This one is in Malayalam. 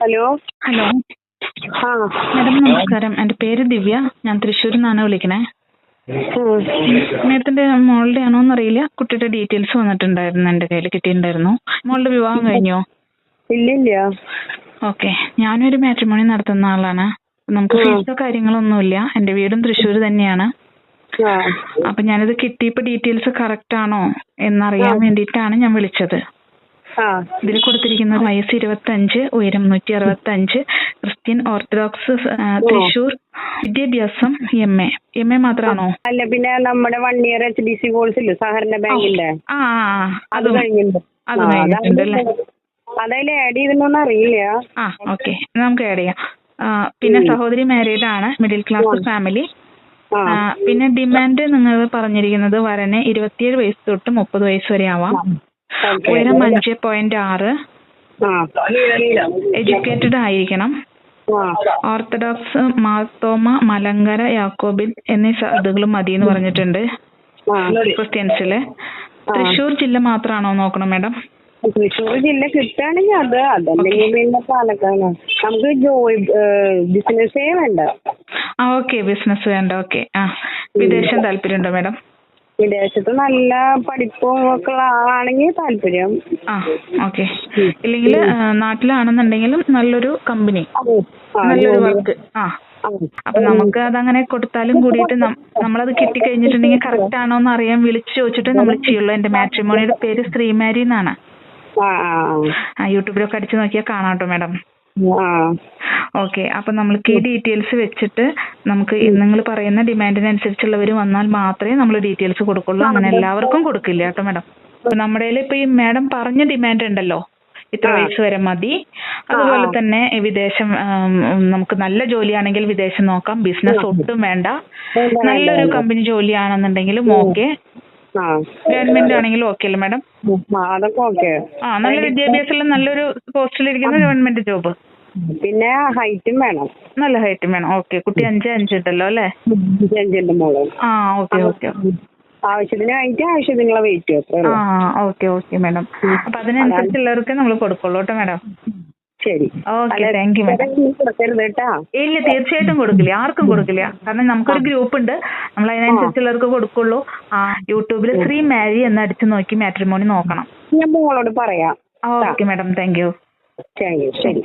ഹലോ. ഹലോ ആ മാഡം നമസ്കാരം. എൻ്റെ പേര് ദിവ്യ. ഞാൻ തൃശ്ശൂരിൽ നിന്നാണ് വിളിക്കണേ. മേഡത്തിന്റെ മോളുടെ ആണോ എന്നറിയില്ല. കുട്ടിയുടെ ഡീറ്റെയിൽസ് വന്നിട്ടുണ്ടായിരുന്നു, എൻ്റെ കയ്യിൽ കിട്ടിയിട്ടുണ്ടായിരുന്നു. മോളുടെ വിവാഹം കഴിഞ്ഞോ? ഇല്ലില്ല. ഓക്കെ. ഞാനൊരു മാട്രിമോണി നടത്തുന്ന ആളാണ്. നമുക്ക് ഫീസോ കാര്യങ്ങളൊന്നുമില്ല. എൻ്റെ വീടും തൃശ്ശൂർ തന്നെയാണ്. അപ്പൊ ഞാനിത് കിട്ടിയപ്പോ ഡീറ്റെയിൽസ് കറക്റ്റ് ആണോ എന്നറിയാൻ വേണ്ടിയിട്ടാണ് ഞാൻ വിളിച്ചത്. ഇതിൽ കൊടുത്തിരിക്കുന്നത് വയസ്സ് 25, ഉയരം 165, ക്രിസ്ത്യൻ ഓർത്തഡോക്സ്, തൃശ്ശൂർ, വിദ്യാഭ്യാസം MA മാത്രമാണോ? അല്ല, പിന്നെ നമ്മുടെ 1 ഇയർ HDC കോഴ്സ് ഇല്ലേ സഹകരണ ബാങ്കിന്റെ, അത് കഴിഞ്ഞിട്ടുണ്ട്. അതായത് ആഡ് ചെയ്തിട്ടൊന്നും അറിയില്ല. ഓക്കെ, നമുക്ക് ആഡ് ചെയ്യാം. പിന്നെ സഹോദരി മാരീഡ് ആണ്, മിഡിൽ ക്ലാസ് ഫാമിലി. പിന്നെ ഡിമാൻഡ് നിങ്ങൾ പറഞ്ഞിരിക്കുന്നത് വരനെ 27 വയസ്സ് തൊട്ട് 30 വയസ്സ് വരെ ആവാം. ഉയരം 5.6, എഡ്യൂക്കേറ്റഡ് ആയിരിക്കണം. ഓർത്തഡോക്സ്, മാർത്തോമ, മലങ്കര, യാക്കോബിൻ എന്നീ സാധുക്കളും മതി എന്ന് പറഞ്ഞിട്ടുണ്ട് ക്രിസ്ത്യൻസില്. തൃശ്ശൂർ ജില്ല മാത്രമാണോ നോക്കണം മാഡം? തൃശ്ശൂർ ജില്ല കിട്ടുകയാണെങ്കിൽ അതല്ലെങ്കിൽ പിന്നെ പാലക്കാട്. നമുക്ക് ബിസിനസ്സേ വേണ്ട. ഓക്കെ, ബിസിനസ് വേണ്ട. ഓക്കെ. വിദേശം താല്പര്യമുണ്ടോ മാഡം? വിദേശത്ത് നല്ല പഠിപ്പും ഒക്കെ ഉള്ള ആളാണെങ്കിൽ താല്പര്യം. ഓക്കെ. ഇല്ലെങ്കിൽ നാട്ടിലാണെന്നുണ്ടെങ്കിലും നല്ലൊരു കമ്പനി, നല്ലൊരു വർക്ക്. അപ്പൊ നമുക്ക് അതങ്ങനെ കൊടുത്താലും കൂടിയിട്ട് നമ്മളത് കിട്ടിക്കഴിഞ്ഞിട്ടുണ്ടെങ്കിൽ കറക്റ്റ് ആണോ എന്ന് അറിയാൻ വിളിച്ചു ചോദിച്ചിട്ട് നമ്മൾ ചെയ്യുള്ളൂ. എന്റെ മാട്രിമോണിയുടെ പേര് ശ്രീമാരി എന്നാണ്. യൂട്യൂബിലൊക്കെ അടിച്ചു നോക്കിയാൽ കാണാം കേട്ടോ മാഡം. ഓക്കെ. അപ്പൊ നമ്മൾക്ക് ഈ ഡീറ്റെയിൽസ് വെച്ചിട്ട് നമുക്ക് നിങ്ങൾ പറയുന്ന ഡിമാൻഡിനനുസരിച്ചുള്ളവർ വന്നാൽ മാത്രമേ നമ്മൾ ഡീറ്റെയിൽസ് കൊടുക്കുള്ളൂ. അങ്ങനെ എല്ലാവർക്കും കൊടുക്കില്ല കേട്ടോ മാഡം. അപ്പൊ നമ്മുടെ ഇപ്പൊ ഈ മാഡം പറഞ്ഞ ഡിമാൻഡ് ഉണ്ടല്ലോ, ഇത്ര വയസ്സ് വരെ മതി. അതുപോലെ തന്നെ വിദേശം, നമുക്ക് നല്ല ജോലിയാണെങ്കിൽ വിദേശം നോക്കാം. ബിസിനസ് ഒട്ടും വേണ്ട. നല്ലൊരു കമ്പനി ജോലിയാണെന്നുണ്ടെങ്കിലും ഓക്കെ. ഗവൺമെന്റ് ആണെങ്കിലും ഓക്കെ അല്ലേ മാഡം? നല്ല വിദ്യാഭ്യാസമുള്ള നല്ലൊരു പോസ്റ്റിലിരിക്കുന്ന ഗവൺമെന്റ് ജോബ്. പിന്നെ ഹൈറ്റും വേണം, നല്ല ഹൈറ്റും വേണം. ഓക്കെ. കുട്ടി 5'5" ഉണ്ടല്ലോ അല്ലേ? 5'5" മോള്. Okay okay. ആവശ്യത്തിന് ഹൈറ്റ്, ആവശ്യത്തിനുള്ള വെയിറ്റ്. Okay okay madam. അപ്പൊ അതിനനുസരിച്ചുള്ളവർക്ക് നമ്മൾ കൊടുക്കുള്ളൂ കേട്ടോ മാഡം. ശരി. Okay, thank you madam. ഇല്ല, തീർച്ചയായിട്ടും കൊടുക്കില്ല, ആർക്കും കൊടുക്കില്ല. കാരണം നമുക്കൊരു ഗ്രൂപ്പ് ഉണ്ട്, നമ്മൾ അതിനനുസരിച്ചുള്ളവർക്ക് കൊടുക്കുള്ളൂ. യൂട്യൂബിൽ ശ്രീമാരി എന്ന് അടിച്ചു നോക്കി മാട്രിമോണി നോക്കണം. ഞാൻ മോളോട് പറയാം. Okay madam, thank you. ശരി.